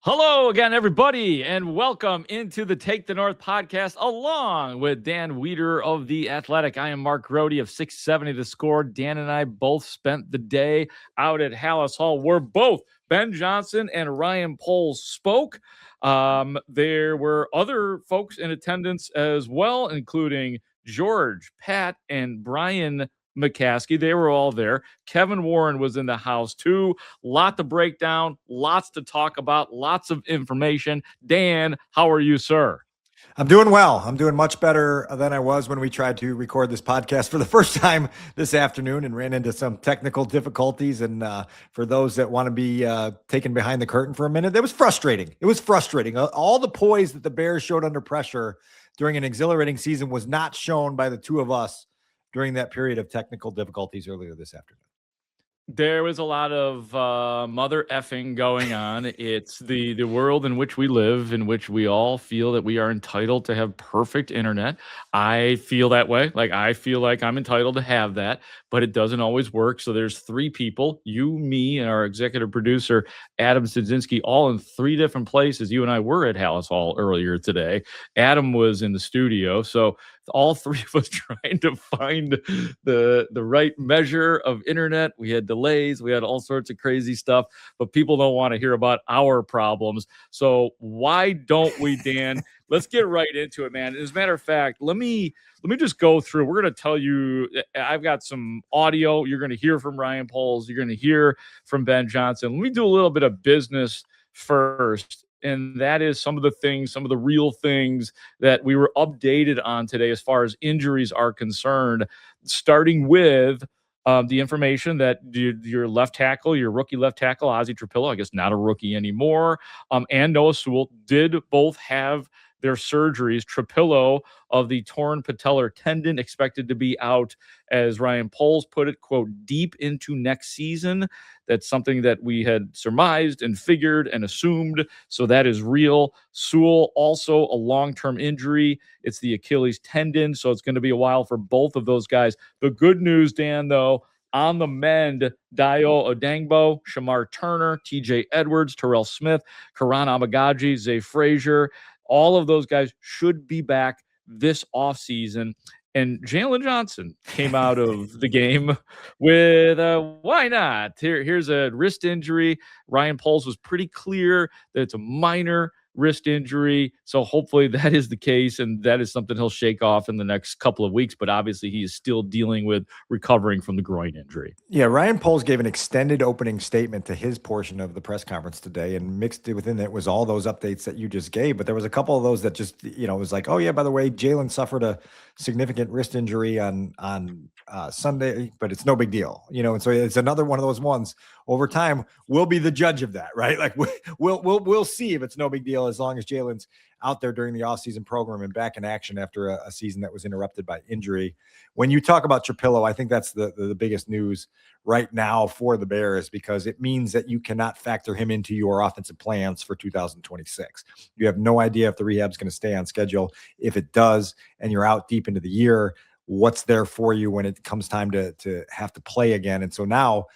Hello again, everybody, and welcome into the Take the North podcast along with Dan Wiederer of The Athletic. I am Mark Grote of 670 The Score. Dan and I both spent the day out at Halas Hall where both Ben Johnson and Ryan Poles spoke. There were other folks in attendance as well, including George, Pat, and Brian McCaskey. They were all there. Kevin Warren was in the house too. Lot to break down, lots to talk about, lots of information. Dan, how are you, sir? I'm doing well. I'm doing much better than I was when we tried to record this podcast for the first time this afternoon and ran into some technical difficulties. And for those that want to be taken behind the curtain for a minute, it was frustrating. It was frustrating. All the poise that the Bears showed under pressure during an exhilarating season was not shown by the two of us during that period of technical difficulties earlier this afternoon. There was a lot of mother effing going on. It's the world in which we live, in which we all feel that we are entitled to have perfect internet. I feel that way. Like, I feel like I'm entitled to have that, but it doesn't always work. So there's three people, you, me, and our executive producer, Adam Sidzinski, all in three different places. You and I were at Halas Hall earlier today. Adam was in the studio. So all three of us trying to find the right measure of internet. We had delays. We had all sorts of crazy stuff, but people don't want to hear about our problems. So why don't we, Dan? Let's get right into it, man. As a matter of fact, let me just go through. We're going to tell you, I've got some audio. You're going to hear from Ryan Poles. You're going to hear from Ben Johnson. Let me do a little bit of business first. And that is some of the real things that we were updated on today as far as injuries are concerned, starting with the information that your left tackle, your rookie left tackle, Ozzie Trapillo, I guess not a rookie anymore, and Noah Sewell did both have their surgeries. Trapillo of the torn patellar tendon expected to be out, as Ryan Poles put it, quote, deep into next season. That's something that we had surmised and figured and assumed. So that is real. Sewell, also a long-term injury. It's the Achilles tendon. So it's going to be a while for both of those guys. The good news, Dan, though, on the mend, Dayo Odangbo, Shamar Turner, TJ Edwards, Terrell Smith, Karan Amagaji, Zay Frazier, all of those guys should be back this offseason. And Jalen Johnson came out of the game with why not? Here's a wrist injury. Ryan Poles was pretty clear that it's a minor wrist injury. So hopefully that is the case, and that is something he'll shake off in the next couple of weeks. But obviously he is still dealing with recovering from the groin injury. Yeah, Ryan Poles gave an extended opening statement to his portion of the press conference today, and mixed within it was all those updates that you just gave. But there was a couple of those that just, was like, oh yeah, by the way, Jalen suffered a significant wrist injury on Sunday, but it's no big deal, and so it's another one of those ones. Over time, we'll be the judge of that, right? Like we'll see if it's no big deal as long as Jalen's out there during the offseason program and back in action after a season that was interrupted by injury. When you talk about Trapillo, I think that's the biggest news right now for the Bears, because it means that you cannot factor him into your offensive plans for 2026. You have no idea if the rehab's going to stay on schedule. If it does, and you're out deep into the year, what's there for you when it comes time to have to play again? And so now,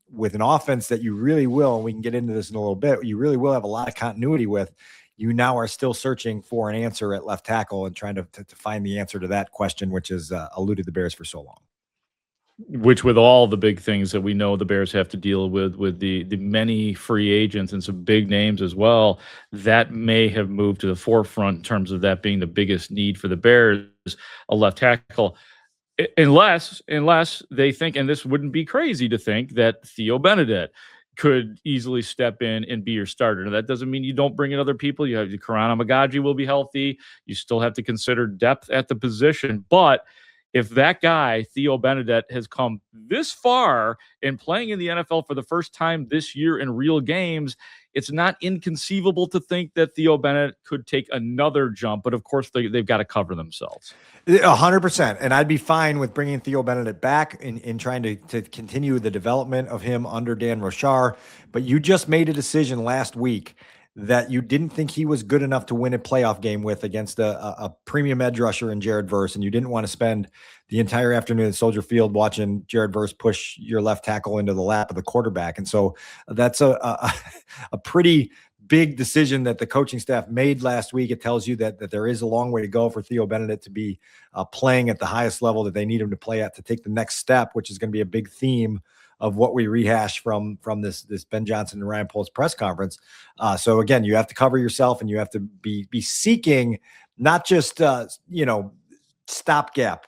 with an offense that you really will, and we can get into this in a little bit, you really will have a lot of continuity with, you now are still searching for an answer at left tackle and trying to find the answer to that question, which has eluded the Bears for so long. Which, with all the big things that we know the Bears have to deal with the many free agents and some big names as well, that may have moved to the forefront in terms of that being the biggest need for the Bears, a left tackle. Unless they think, and this wouldn't be crazy to think, that Theo Benedict could easily step in and be your starter. Now, that doesn't mean you don't bring in other people. You have Karan Amagaji will be healthy. You still have to consider depth at the position. But if that guy, Theo Benedict, has come this far in playing in the NFL for the first time this year in real games, it's not inconceivable to think that Theo Benedict could take another jump. But of course, they've got to cover themselves. 100%. And I'd be fine with bringing Theo Benedict back in trying to continue the development of him under Dan Rochar. But you just made a decision last week that you didn't think he was good enough to win a playoff game with against a premium edge rusher in Jared Verse, and you didn't want to spend the entire afternoon at Soldier Field watching Jared Verse push your left tackle into the lap of the quarterback. And so that's a pretty big decision that the coaching staff made last week. It tells you that there is a long way to go for Theo Benedict to be playing at the highest level that they need him to play at to take the next step, which is going to be a big theme of what we rehash from this Ben Johnson and Ryan Poles press conference. So again, you have to cover yourself, and you have to be seeking not just stopgap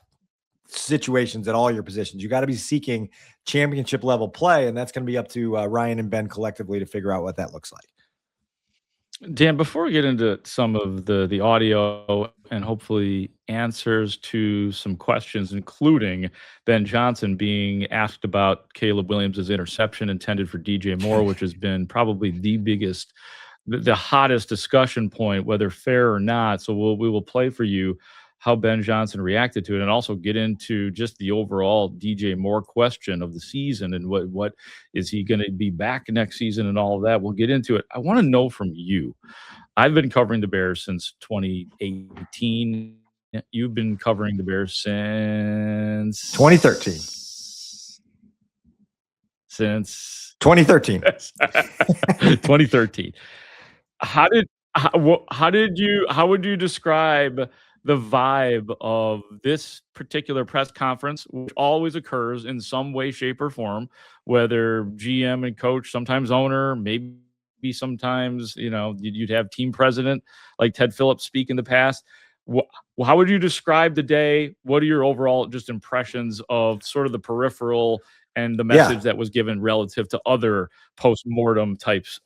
situations at all your positions. You got to be seeking championship level play, and that's going to be up to Ryan and Ben collectively to figure out what that looks like. Dan, before we get into some of the audio and hopefully answers to some questions, including Ben Johnson being asked about Caleb Williams' interception intended for DJ Moore, which has been probably the biggest, the hottest discussion point, whether fair or not. So we will play for you how Ben Johnson reacted to it, and also get into just the overall DJ Moore question of the season and what is he going to be back next season and all of that. We'll get into it. I want to know from you. I've been covering the Bears since 2018. You've been covering the Bears since 2013. Since 2013. 2013. How would you describe the vibe of this particular press conference, which always occurs in some way, shape, or form, whether GM and coach, sometimes owner, maybe sometimes, you'd have team president like Ted Phillips speak in the past. How would you describe the day? What are your overall just impressions of sort of the peripheral and the message that was given relative to other post-mortem types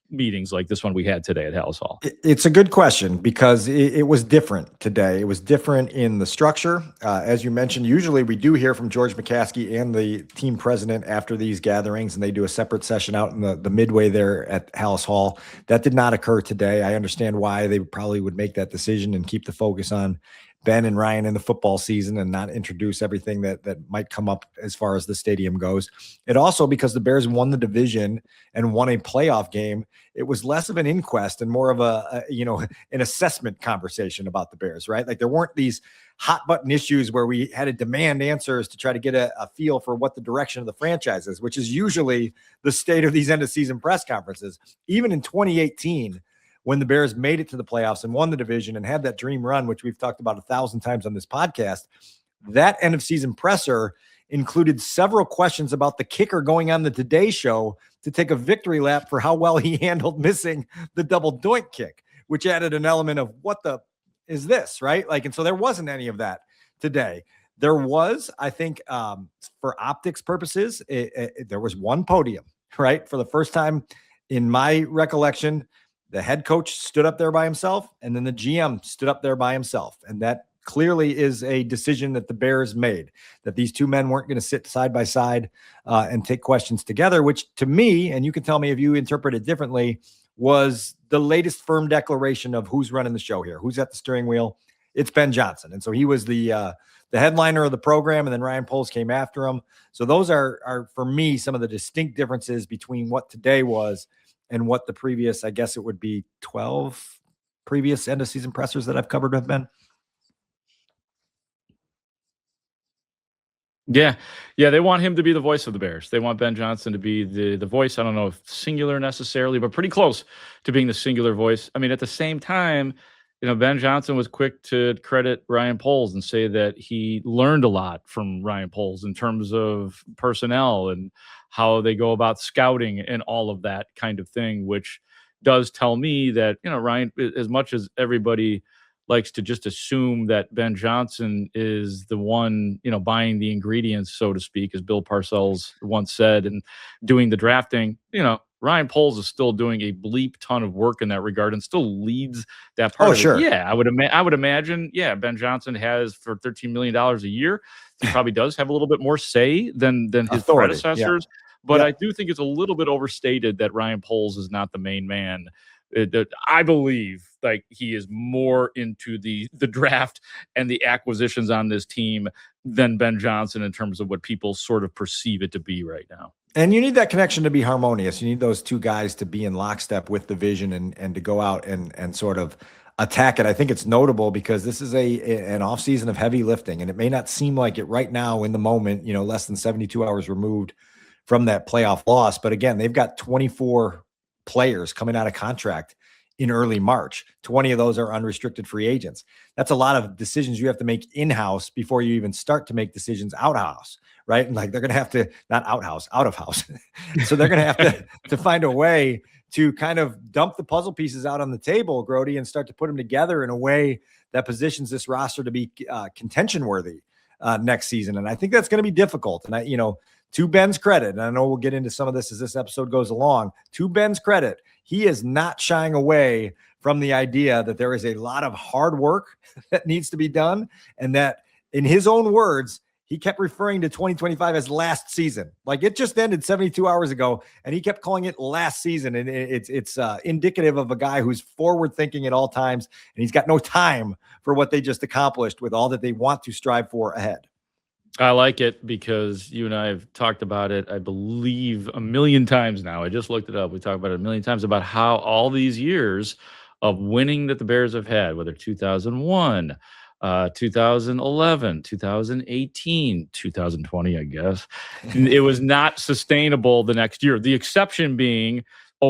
meetings like this one we had today at Halas Hall? It's a good question because it was different today. It was different in the structure. As you mentioned, usually we do hear from George McCaskey and the team president after these gatherings, and they do a separate session out in the midway there at Halas Hall. That did not occur today. I understand why they probably would make that decision and keep the focus on Ben and Ryan in the football season and not introduce everything that might come up as far as the stadium goes. It also, because the Bears won the division and won a playoff game, it was less of an inquest and more of an assessment conversation about the Bears, right? Like there weren't these hot button issues where we had to demand answers to try to get a feel for what the direction of the franchise is, which is usually the state of these end of season press conferences. Even in 2018, when the Bears made it to the playoffs and won the division and had that dream run, which we've talked about 1,000 times on this podcast, that end of season presser included several questions about the kicker going on the Today Show to take a victory lap for how well he handled missing the double doink kick, which added an element of what the is this, right? Like, and so there wasn't any of that today. There was, I think, for optics purposes, there was one podium, right? For the first time in my recollection, the head coach stood up there by himself, and then the GM stood up there by himself. And that clearly is a decision that the Bears made, that these two men weren't going to sit side by side and take questions together, which to me, and you can tell me if you interpret it differently, was the latest firm declaration of who's running the show here, who's at the steering wheel. It's Ben Johnson. And so he was the headliner of the program, and then Ryan Poles came after him. So those are for me, some of the distinct differences between what today was and what the previous, I guess it would be 12 previous end of season pressers that I've covered have been. Yeah. They want him to be the voice of the Bears. They want Ben Johnson to be the voice. I don't know if singular necessarily, but pretty close to being the singular voice. I mean, at the same time, Ben Johnson was quick to credit Ryan Poles and say that he learned a lot from Ryan Poles in terms of personnel and how they go about scouting and all of that kind of thing, which does tell me that, Ryan, as much as everybody likes to just assume that Ben Johnson is the one, buying the ingredients, so to speak, as Bill Parcells once said, and doing the drafting, Ryan Poles is still doing a bleep ton of work in that regard and still leads that part of it. Sure. Yeah, I would imagine, Ben Johnson has for $13 million a year. He probably does have a little bit more say than his predecessors. Yeah. But I do think it's a little bit overstated that Ryan Poles is not the main man. I believe like he is more into the draft and the acquisitions on this team than Ben Johnson in terms of what people sort of perceive it to be right now. And you need that connection to be harmonious. You need those two guys to be in lockstep with the vision and to go out and sort of attack it. I think it's notable because this is an offseason of heavy lifting, and it may not seem like it right now in the moment, less than 72 hours removed from that playoff loss. But again, they've got 24 players coming out of contract in early March. 20 of those are unrestricted free agents. That's a lot of decisions you have to make in-house before you even start to make decisions out-house, right? And like they're going to have to, not out-house, out of house. So they're going to have to find a way to kind of dump the puzzle pieces out on the table, Grote, and start to put them together in a way that positions this roster to be contention worthy next season. And I think that's going to be difficult. And to Ben's credit, and I know we'll get into some of this as this episode goes along, to Ben's credit, he is not shying away from the idea that there is a lot of hard work that needs to be done. And that, in his own words, he kept referring to 2025 as last season. Like, it just ended 72 hours ago, and he kept calling it last season. And it's indicative of a guy who's forward thinking at all times, and he's got no time for what they just accomplished with all that they want to strive for ahead. I like it because you and I have talked about it, I believe, a million times now. I just looked it up. We talked about it a million times about how all these years of winning that the Bears have had, whether 2001, 2011, 2018, 2020, I guess, it was not sustainable the next year. The exception being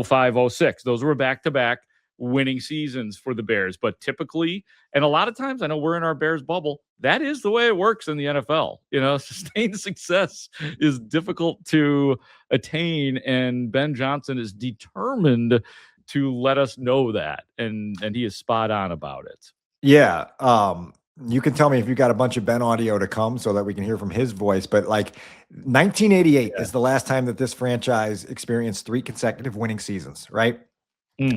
05, 06. Those were back-to-back winning seasons for the Bears. But typically, and a lot of times, I know we're in our Bears bubble, that is the way it works in the NFL. Sustained success is difficult to attain, and Ben Johnson is determined to let us know that, and he is spot on about it. Yeah. You can tell me if you got a bunch of Ben audio to come so that we can hear from his voice, but like 1988 is the last time that this franchise experienced 3 consecutive winning seasons, right?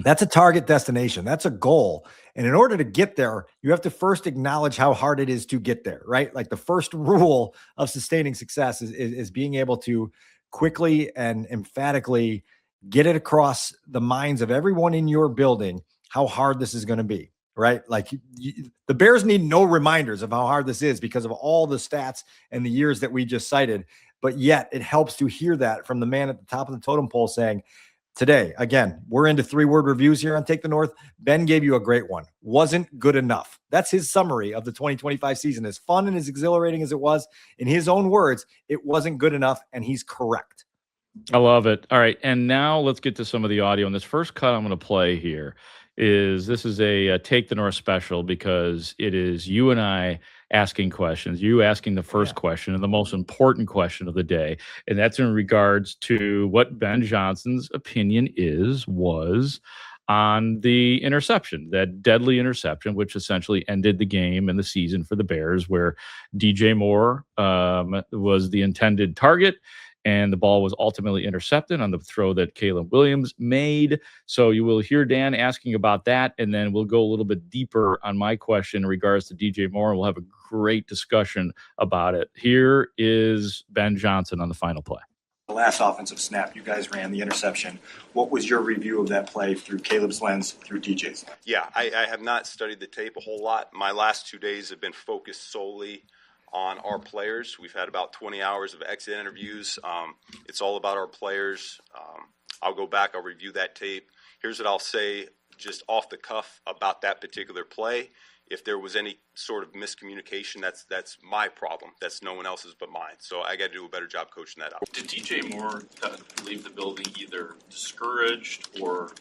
That's a target destination. That's a goal. And in order to get there, you have to first acknowledge how hard it is to get there, right? Like the first rule of sustaining success is being able to quickly and emphatically get it across the minds of everyone in your building how hard this is going to be, right? Like the Bears need no reminders of how hard this is because of all the stats and the years that we just cited. But yet it helps to hear that from the man at the top of the totem pole saying, today, again, we're into 3-word reviews here on Take the North. Ben gave you a great one. Wasn't good enough. That's his summary of the 2025 season. As fun and as exhilarating as it was, in his own words, it wasn't good enough, and he's correct. I love it. All right, and now let's get to some of the audio. And this first cut I'm going to play here is a Take the North special because it is you and I asking questions, you asking the first question and the most important question of the day. And that's in regards to what Ben Johnson's opinion was on the interception, that deadly interception, which essentially ended the game and the season for the Bears, where DJ Moore was the intended target. And the ball was ultimately intercepted on the throw that Caleb Williams made. So you will hear Dan asking about that, and then we'll go a little bit deeper on my question in regards to DJ Moore, and we'll have a great discussion about it. Here is Ben Johnson on the final play. The last offensive snap, you guys ran the interception. What was your review of that play through Caleb's lens, through DJ's? Yeah, I have not studied the tape a whole lot. My last 2 days have been focused solely on our players. We've had about 20 hours of exit interviews. It's all about our players. I'll go back, I'll review that tape. Here's what I'll say just off the cuff about that particular play. If there was any sort of miscommunication, that's my problem. That's no one else's but mine. So I got to do a better job coaching that out. Did DJ Moore leave the building either discouraged or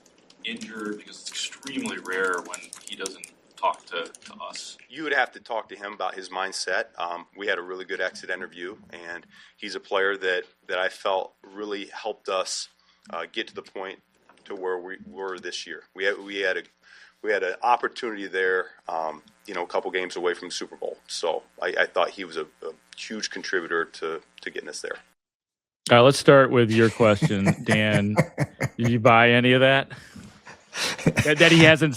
injured? Because it's extremely rare when he doesn't talk to us. You would have to talk to him about his mindset. We had a really good exit interview, and he's a player that I felt really helped us get to the point to where we were this year. We had an opportunity there, a couple games away from the Super Bowl. So I thought he was a huge contributor to getting us there. All right, let's start with your question, Dan. Did you buy any of that? That he hasn't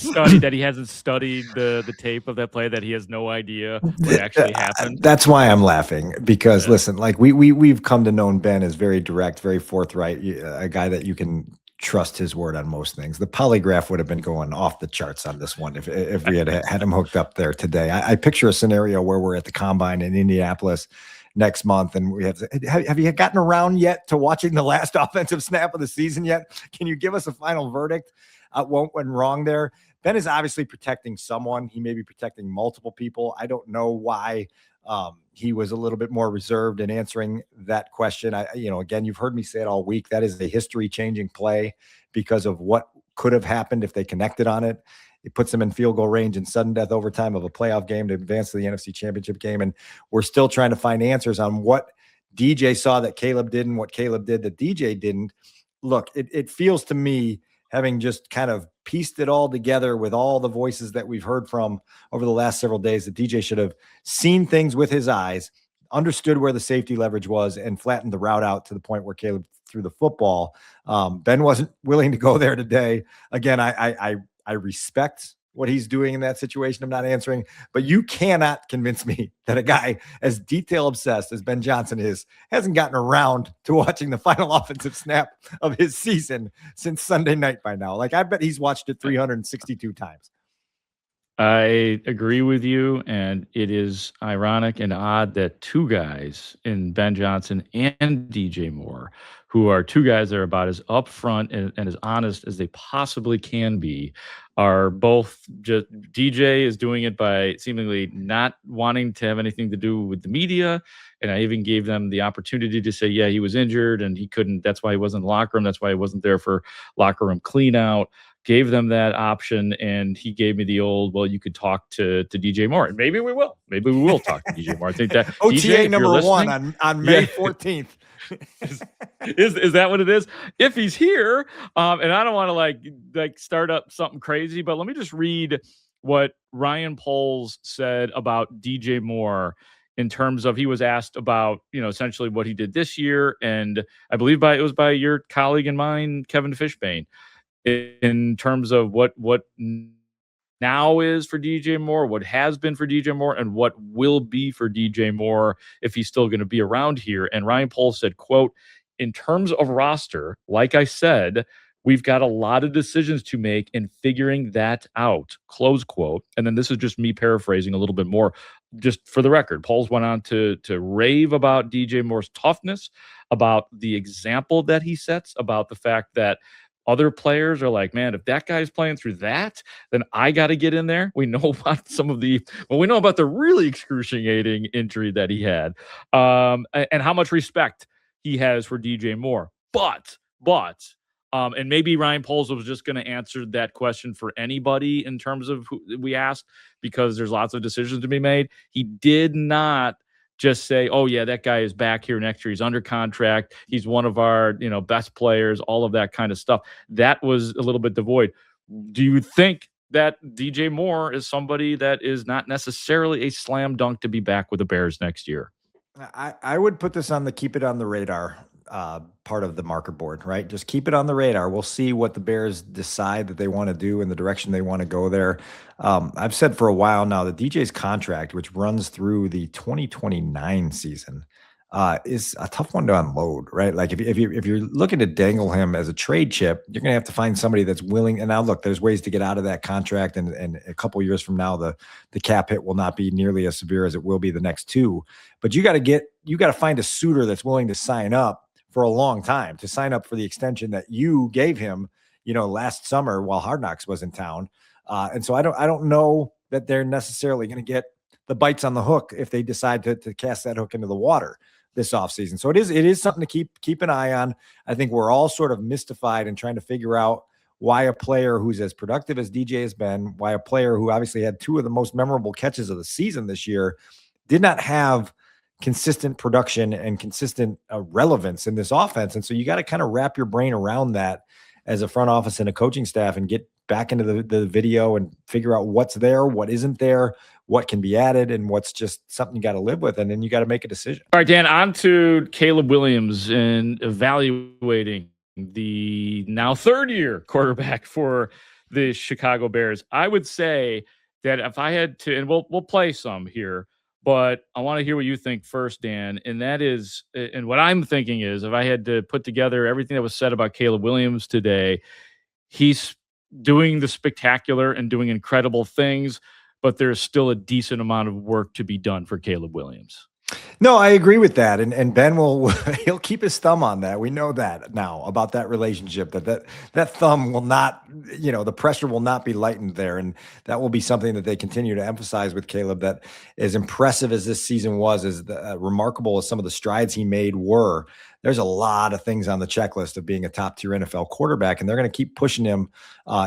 studied the tape of that play, that he has no idea what actually happened. That's why I'm laughing, because listen, like we've come to know Ben as very direct, very forthright, a guy that you can trust his word on most things. The polygraph would have been going off the charts on this one if we had him hooked up there today. I picture a scenario where we're at the combine in Indianapolis next month, and we have you gotten around yet to watching the last offensive snap of the season yet? Can you give us a final verdict? What went wrong there? Ben is obviously protecting someone. He may be protecting multiple people. I don't know why he was a little bit more reserved in answering that question. Again, you've heard me say it all week. That is a history-changing play because of what could have happened if they connected on it. It puts them in field goal range in sudden death overtime of a playoff game to advance to the NFC Championship game. And we're still trying to find answers on what DJ saw that Caleb didn't, what Caleb did that DJ didn't. Look, it feels to me, having just kind of pieced it all together with all the voices that we've heard from over the last several days, that DJ should have seen things with his eyes, understood where the safety leverage was, and flattened the route out to the point where Caleb threw the football. Ben wasn't willing to go there today. Again, I respect what he's doing in that situation. I'm not answering, but you cannot convince me that a guy as detail obsessed as Ben Johnson hasn't gotten around to watching the final offensive snap of his season since Sunday night by now. Like, I bet he's watched it 362 times. I agree with you, and it is ironic and odd that two guys in Ben Johnson and DJ Moore, who are two guys that are about as upfront and as honest as they possibly can be, are both just, DJ is doing it by seemingly not wanting to have anything to do with the media. And I even gave them the opportunity to say, yeah, he was injured and he couldn't, that's why he wasn't in the locker room. That's why he wasn't there for locker room clean out. Gave them that option, and he gave me the old, well, you could talk to DJ Moore. And maybe we will. Maybe we will talk to DJ Moore. I think that OTA DJ, number one on May 14th. Is that what it is? If he's here, and I don't want to like start up something crazy, but let me just read what Ryan Poles said about DJ Moore in terms of, he was asked about, essentially what he did this year, and I believe it was by your colleague and mine, Kevin Fishbane, in terms of what now is for DJ Moore, what has been for DJ Moore, and what will be for DJ Moore if he's still going to be around here. And Ryan Poles said, quote, in terms of roster, like I said, we've got a lot of decisions to make in figuring that out, close quote. And then this is just me paraphrasing a little bit more. Just for the record, Poles went on to rave about DJ Moore's toughness, about the example that he sets, about the fact that other players are like, man, if that guy's playing through that, then I got to get in there. We know about we know about the really excruciating injury that he had, and how much respect he has for DJ Moore. But, and maybe Ryan Poles was just going to answer that question for anybody in terms of who we asked, because there's lots of decisions to be made. He did not just say, oh yeah, that guy is back here next year. He's under contract. He's one of our, best players, all of that kind of stuff. That was a little bit devoid. Do you think that DJ Moore is somebody that is not necessarily a slam dunk to be back with the Bears next year? I would put this on the keep it on the radar part of the marker board, right? Just keep it on the radar. We'll see what the Bears decide that they want to do in the direction they want to go there. I've said for a while now that DJ's contract, which runs through the 2029 season, is a tough one to unload, right? Like if you're looking to dangle him as a trade chip, you're going to have to find somebody that's willing. And now look, there's ways to get out of that contract. And a couple of years from now, the cap hit will not be nearly as severe as it will be the next two. But you got to find a suitor that's willing to sign up for a long time, to sign up for the extension that you gave him, last summer while Hard Knocks was in town. And so I don't know that they're necessarily going to get the bites on the hook if they decide to cast that hook into the water this offseason. So it is something to keep an eye on. I think we're all sort of mystified and trying to figure out why a player who's as productive as DJ has been, why a player who obviously had two of the most memorable catches of the season this year did not have consistent production and consistent relevance in this offense. And so you got to kind of wrap your brain around that as a front office and a coaching staff, and get back into the video and figure out what's there, what isn't there, what can be added, and what's just something you got to live with. And then you got to make a decision. All right, Dan, on to Caleb Williams and evaluating the now third-year quarterback for the Chicago Bears. I would say that if I had to, and we'll play some here, but I want to hear what you think first, Dan. And that is, and what I'm thinking is, if I had to put together everything that was said about Caleb Williams today, he's doing the spectacular and doing incredible things, but there's still a decent amount of work to be done for Caleb Williams. No, I agree with that, and Ben will he'll keep his thumb on that. We know that now about that relationship, that thumb will not, the pressure will not be lightened there, and that will be something that they continue to emphasize with Caleb. That as impressive as this season was, as remarkable as some of the strides he made were, there's a lot of things on the checklist of being a top tier NFL quarterback, and they're going to keep pushing him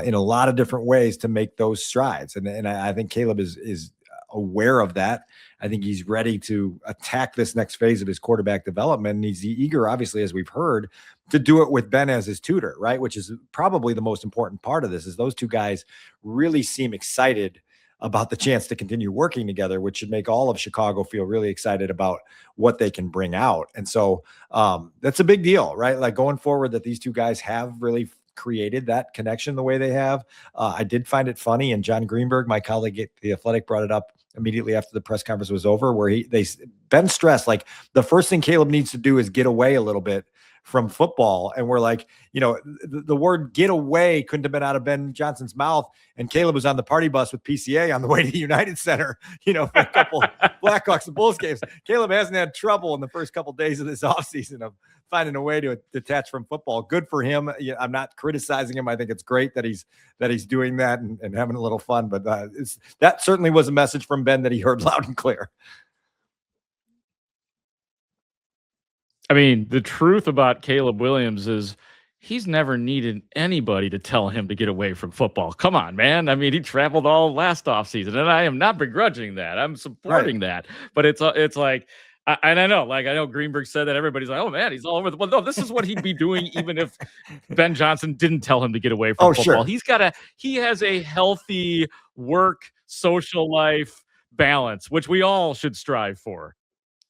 in a lot of different ways to make those strides. And I think Caleb is aware of that. I think he's ready to attack this next phase of his quarterback development. And he's eager, obviously, as we've heard, to do it with Ben as his tutor, right? Which is probably the most important part of this, is those two guys really seem excited about the chance to continue working together, which should make all of Chicago feel really excited about what they can bring out. And so that's a big deal, right? Like going forward, that these two guys have really created that connection the way they have. I did find it funny, and John Greenberg, my colleague at The Athletic, brought it up immediately after the press conference was over, where Ben stressed, like, the first thing Caleb needs to do is get away a little bit from football. And we're like, the word get away couldn't have been out of Ben Johnson's mouth. And Caleb was on the party bus with PCA on the way to the United Center, for a couple Blackhawks and Bulls games. Caleb hasn't had trouble in the first couple of days of this offseason of finding a way to detach from football. Good for him. I'm not criticizing him. I think it's great that he's doing that and having a little fun. But that certainly was a message from Ben that he heard loud and clear. I mean, the truth about Caleb Williams is he's never needed anybody to tell him to get away from football. Come on, man. I mean, he traveled all last offseason, and I am not begrudging that. I'm supporting that. But it's like, I know Greenberg said that. Everybody's like, oh, man, he's all over the ball. No, this is what he'd be doing even if Ben Johnson didn't tell him to get away from football. Sure. He has a healthy work, social life balance, which we all should strive for.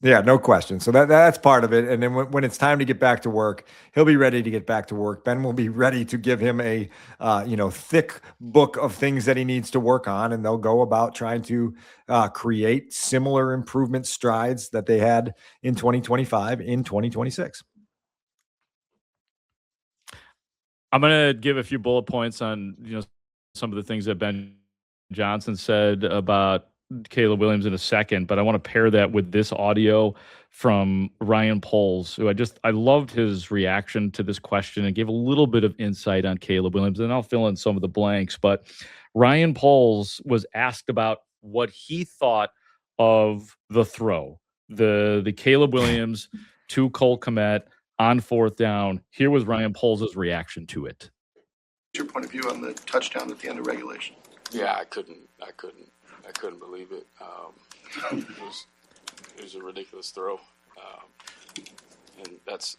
Yeah, no question. So that's part of it. And then when it's time to get back to work, he'll be ready to get back to work. Ben will be ready to give him a thick book of things that he needs to work on, and they'll go about trying to create similar improvement strides that they had in 2025 in 2026. I'm going to give a few bullet points on some of the things that Ben Johnson said about Caleb Williams in a second, but I want to pair that with this audio from Ryan Poles, who I loved his reaction to this question and gave a little bit of insight on Caleb Williams, and I'll fill in some of the blanks. But Ryan Poles was asked about what he thought of the throw, the Caleb Williams to Cole Kmet on fourth down. Here was Ryan Poles' reaction to it. What's your point of view on the touchdown at the end of regulation? Yeah, I couldn't believe it. It was a ridiculous throw. And that's,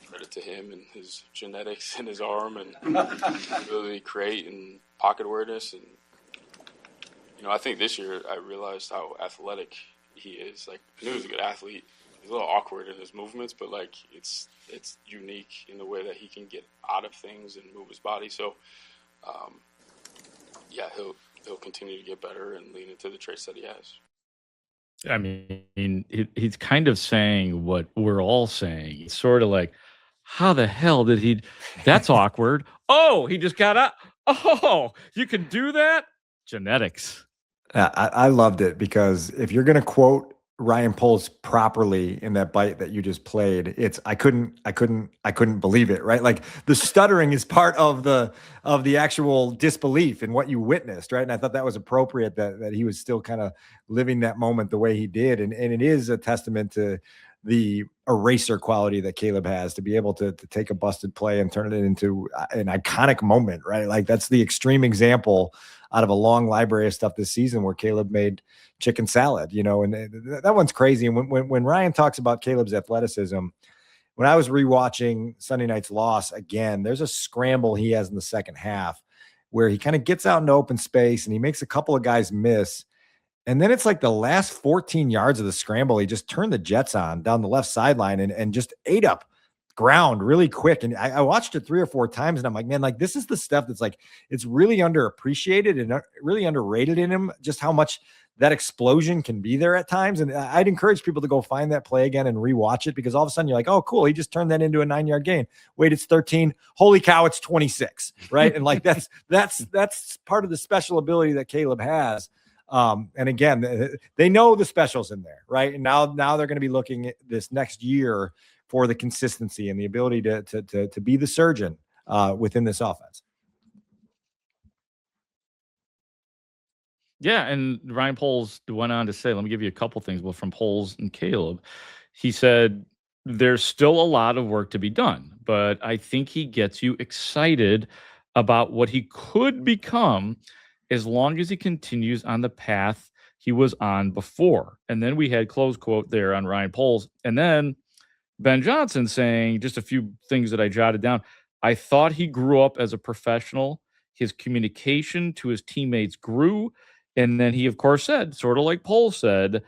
credit to him and his genetics and his arm and ability to create and pocket awareness. And, I think this year I realized how athletic he is. Like, I knew he was a good athlete. He's a little awkward in his movements, but, it's unique in the way that he can get out of things and move his body. So, he'll continue to get better and lean into the traits that he has. I mean, he's kind of saying what we're all saying. It's sort of like, how the hell did he? That's awkward. Oh, he just got up. Oh, you can do that? Genetics. I loved it, because if you're going to quote Ryan Poles properly in that bite that you just played, it's I couldn't believe it, right? Like, the stuttering is part of the actual disbelief in what you witnessed, right? And I thought that was appropriate that he was still kind of living that moment the way he did, and it is a testament to the eraser quality that Caleb has, to be able to take a busted play and turn it into an iconic moment, right? Like, that's the extreme example out of a long library of stuff this season where Caleb made chicken salad, and that one's crazy. And when Ryan talks about Caleb's athleticism, when I was rewatching Sunday night's loss again, there's a scramble he has in the second half where he kind of gets out into open space and he makes a couple of guys miss. And then it's like the last 14 yards of the scramble, he just turned the jets on down the left sideline and just ate up ground really quick. And I watched it 3 or 4 times, and I'm like, man, like, this is the stuff that's like, it's really underappreciated and really underrated in him, just how much that explosion can be there at times. And I'd encourage people to go find that play again and rewatch it, because all of a sudden you're like, oh, cool, he just turned that into a 9-yard gain. Wait, it's 13. Holy cow, it's 26, right? And like, that's part of the special ability that Caleb has. And again, they know the specials in there, right? And now they're going to be looking at this next year for the consistency and the ability to be the surgeon within this offense. Yeah, and Ryan Poles went on to say, let me give you a couple things. Well, from Poles and Caleb, he said, there's still a lot of work to be done, but I think he gets you excited about what he could become as long as he continues on the path he was on before. And then we had close quote there on Ryan Poles. And then Ben Johnson saying just a few things that I jotted down. I thought he grew up as a professional. His communication to his teammates grew. And then he, of course, said, sort of like Pohl said,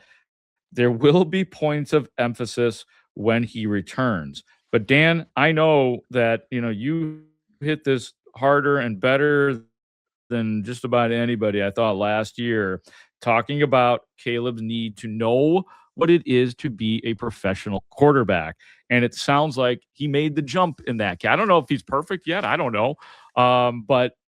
there will be points of emphasis when he returns. But Dan, I know that, you hit this harder and better than just about anybody, I thought, last year, talking about Caleb's need to know what it is to be a professional quarterback. And it sounds like he made the jump in that. I don't know if he's perfect yet. I don't know.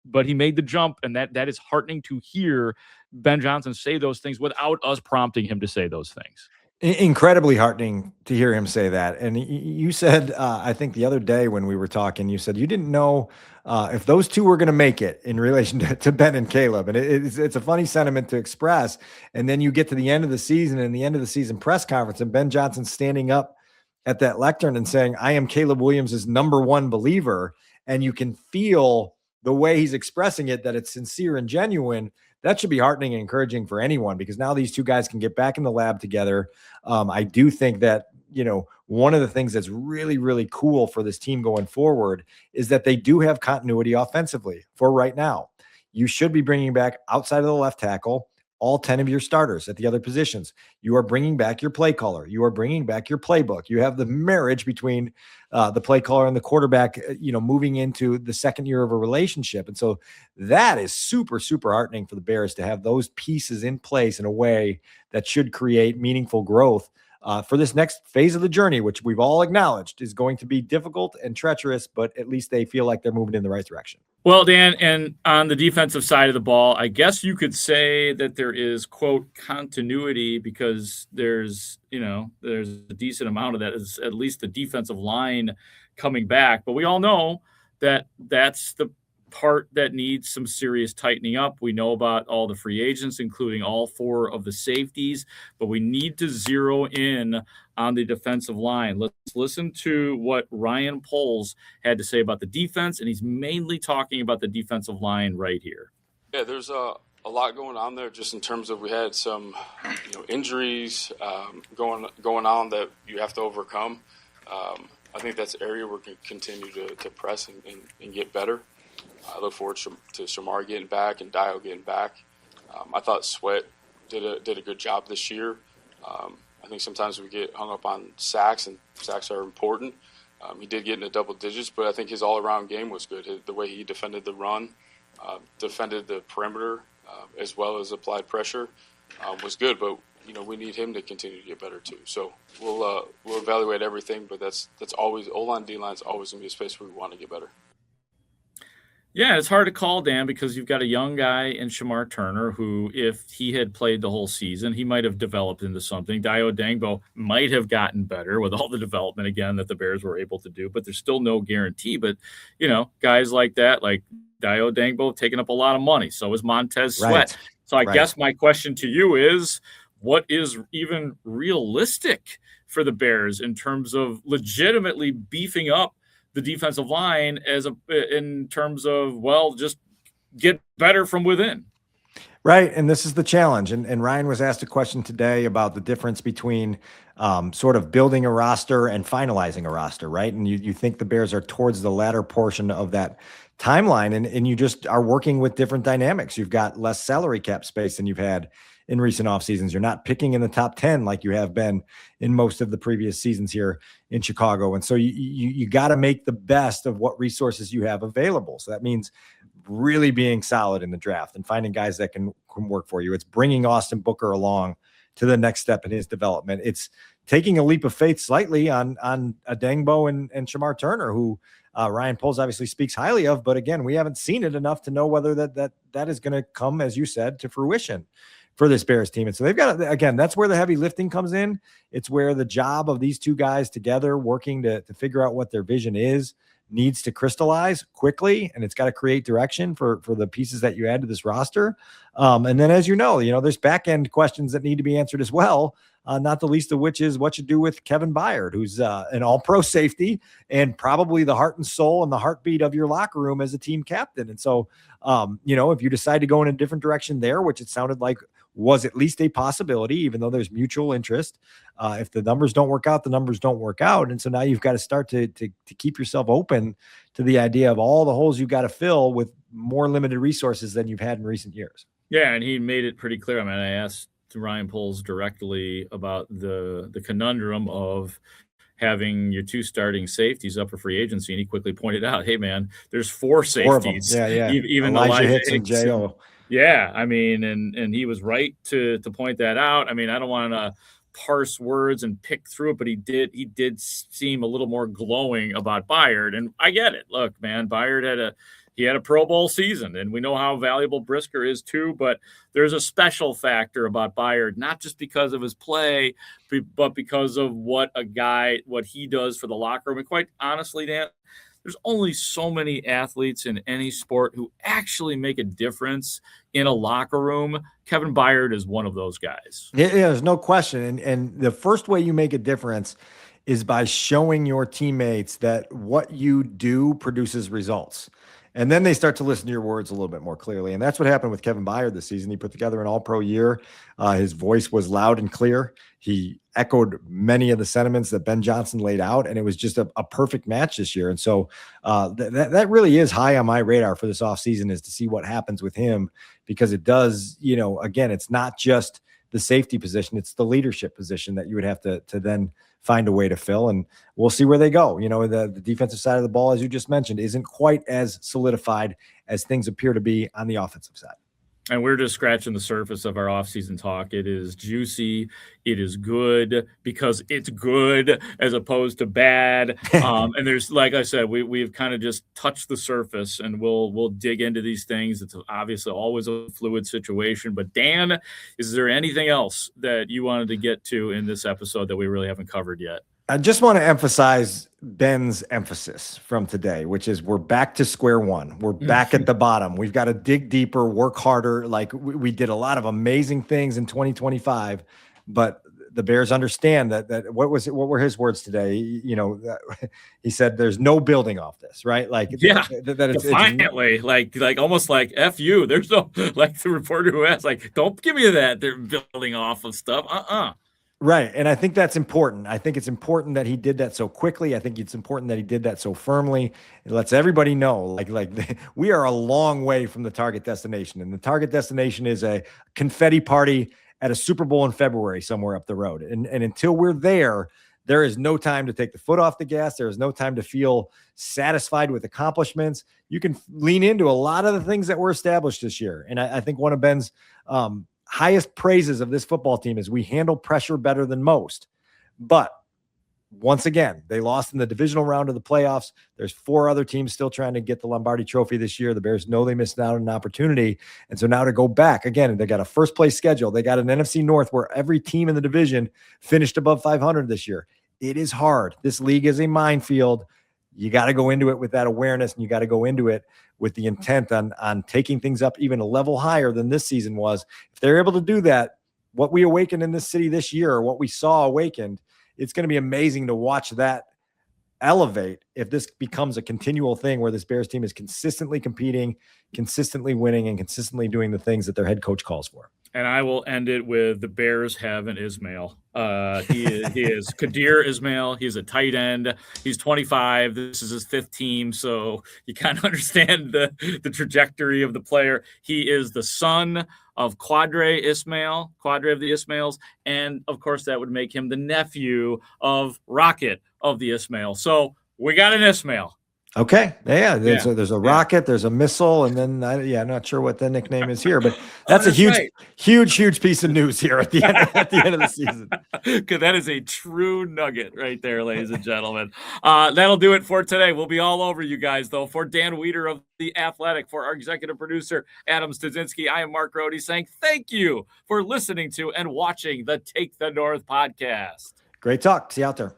But he made the jump, and that is heartening to hear Ben Johnson say those things without us prompting him to say those things. Incredibly heartening to hear him say that. And you said, I think the other day when we were talking, you said you didn't know if those two were going to make it in relation to Ben and Caleb. And it's a funny sentiment to express. And then you get to the end of the season and the end of the season press conference, and Ben Johnson standing up at that lectern and saying, I am Caleb Williams' number one believer. And you can feel the way he's expressing it, that it's sincere and genuine. That should be heartening and encouraging for anyone, because now these two guys can get back in the lab together. I do think that, one of the things that's really, really cool for this team going forward is that they do have continuity offensively for right now. You should be bringing back, outside of the left tackle, all 10 of your starters at the other positions. You are bringing back your play caller. You are bringing back your playbook. You have the marriage between the play caller and the quarterback, moving into the second year of a relationship. And so that is super, super heartening for the Bears to have those pieces in place in a way that should create meaningful growth for this next phase of the journey, which we've all acknowledged is going to be difficult and treacherous, but at least they feel like they're moving in the right direction. Well, Dan, and on the defensive side of the ball, I guess you could say that there is, quote, continuity, because there's a decent amount of that is at least the defensive line coming back. But we all know that that's the part that needs some serious tightening up. We know about all the free agents, including all 4 of the safeties, but we need to zero in on the defensive line. Let's listen to what Ryan Poles had to say about the defense, and he's mainly talking about the defensive line right here. Yeah, there's a lot going on there, just in terms of we had some injuries going on that you have to overcome. I think that's an area we can continue to press and get better. I look forward to Shamar getting back and Dio getting back. I thought Sweat did a good job this year. I think sometimes we get hung up on sacks, and sacks are important. He did get into double digits, but I think his all-around game was good. The way he defended the run, defended the perimeter, as well as applied pressure, was good. But we need him to continue to get better too. So we'll evaluate everything, but that's always O-line, D-line is always going to be a space where we want to get better. Yeah, it's hard to call, Dan, because you've got a young guy in Shamar Turner who, if he had played the whole season, he might have developed into something. Dio Dangbo might have gotten better with all the development, again, that the Bears were able to do, but there's still no guarantee. But, guys like that, like Dio Dangbo, taking up a lot of money. So is Montez Sweat. Right. So I guess my question to you is, what is even realistic for the Bears in terms of legitimately beefing up the defensive line in terms of, just get better from within? Right. And this is the challenge. And Ryan was asked a question today about the difference between sort of building a roster and finalizing a roster, right? And you think the Bears are towards the latter portion of that timeline, and you just are working with different dynamics. You've got less salary cap space than you've had in recent off seasons. You're not picking in the top 10 like you have been in most of the previous seasons here in Chicago. And so you got to make the best of what resources you have available. So that means really being solid in the draft and finding guys that can work for you. It's bringing Austin Booker along to the next step in his development. It's taking a leap of faith slightly on Adengbo and Shamar Turner, who Ryan Poles obviously speaks highly of, but again, we haven't seen it enough to know whether that is going to come, as you said, to fruition. for this Bears team. And so they've got, again, that's where the heavy lifting comes in. It's where the job of these two guys together working to figure out what their vision is needs to crystallize quickly, and it's got to create direction for the pieces that you add to this roster. And then, as you know, there's back end questions that need to be answered as well. Not the least of which is what you do with Kevin Byard, who's an all-pro safety and probably the heart and soul and the heartbeat of your locker room as a team captain. And so, if you decide to go in a different direction there, which it sounded like was at least a possibility, even though there's mutual interest. If the numbers don't work out, the numbers don't work out. And so now you've got to start to keep yourself open to the idea of all the holes you've got to fill with more limited resources than you've had in recent years. Yeah, and he made it pretty clear. I mean, I asked Ryan Poles directly about the conundrum of having your two starting safeties up for free agency, and he quickly pointed out, hey, man, there's four safeties. Yeah. Even Elijah Hicks and J.O. Yeah, I mean, and he was right to point that out. I mean, I don't want to parse words and pick through it, but he did seem a little more glowing about Byard, and I get it. Look, man, Byard had a Pro Bowl season, and we know how valuable Brisker is too, but there's a special factor about Byard, not just because of his play, but because of what he does for the locker room. And quite honestly, Dan, there's only so many athletes in any sport who actually make a difference in a locker room. Kevin Byard is one of those guys. Yeah, there's no question. And the first way you make a difference is by showing your teammates that what you do produces results. And then they start to listen to your words a little bit more clearly. And that's what happened with Kevin Byard this season. He put together an all-pro year. His voice was loud and clear. He echoed many of the sentiments that Ben Johnson laid out, and it was just a perfect match this year. And so that really is high on my radar for this offseason, is to see what happens with him, because it does, again, it's not just the safety position, it's the leadership position that you would have to then find a way to fill, and we'll see where they go. The defensive side of the ball, as you just mentioned, isn't quite as solidified as things appear to be on the offensive side. And we're just scratching the surface of our offseason talk. It is juicy. It is good because it's good as opposed to bad. And there's, like I said, we've kind of just touched the surface, and we'll dig into these things. It's obviously always a fluid situation. But Dan, is there anything else that you wanted to get to in this episode that we really haven't covered yet? I just want to emphasize Ben's emphasis from today, which is we're back to square one. We're back at the bottom. We've got to dig deeper, work harder. Like we did a lot of amazing things in 2025, but the Bears understand that what were his words today? He said, there's no building off this, right? Like, yeah, defiantly, like almost like F you. There's no, like the reporter who asked, like, don't give me that. They're building off of stuff. Right. And I think that's important. I think it's important that he did that so quickly. I think it's important that he did that so firmly. It lets everybody know, like we are a long way from the target destination. And the target destination is a confetti party at a Super Bowl in February somewhere up the road. And until we're there is no time to take the foot off the gas. There is no time to feel satisfied with accomplishments. You can lean into a lot of the things that were established this year. And I think one of Ben's highest praises of this football team is we handle pressure better than most. But once again, they lost in the divisional round of the playoffs. There's 4 other teams still trying to get the Lombardi Trophy this year. The Bears know they missed out on an opportunity. And so now to go back again, they got a first place schedule. They got an NFC North where every team in the division finished above 500 this year. It is hard. This league is a minefield. You got to go into it with that awareness, and you got to go into it with the intent on taking things up even a level higher than this season was. If they're able to do that, what we awakened in this city this year, or what we saw awakened, it's going to be amazing to watch that elevate if this becomes a continual thing where this Bears team is consistently competing, consistently winning, and consistently doing the things that their head coach calls for. And I will end it with the Bears have an Ismail. He is Kadir Ismail. He's a tight end. He's 25. This is his 5th team, so you kind of understand the trajectory of the player. He is the son of Quadre Ismail, Quadre of the Ismails, and of course that would make him the nephew of Rocket of the Ismail. So we got an Ismail. Okay. Yeah. There's a rocket, there's a missile, and then I'm not sure what the nickname is here, but that's a huge piece of news here at the end of the season. Because that is a true nugget right there, ladies and gentlemen. That'll do it for today. We'll be all over you guys, though. For Dan Wiederer of The Athletic, for our executive producer, Adam Stadzinski, I am Mark Grote saying thank you for listening to and watching the Take the North podcast. Great talk. See you out there.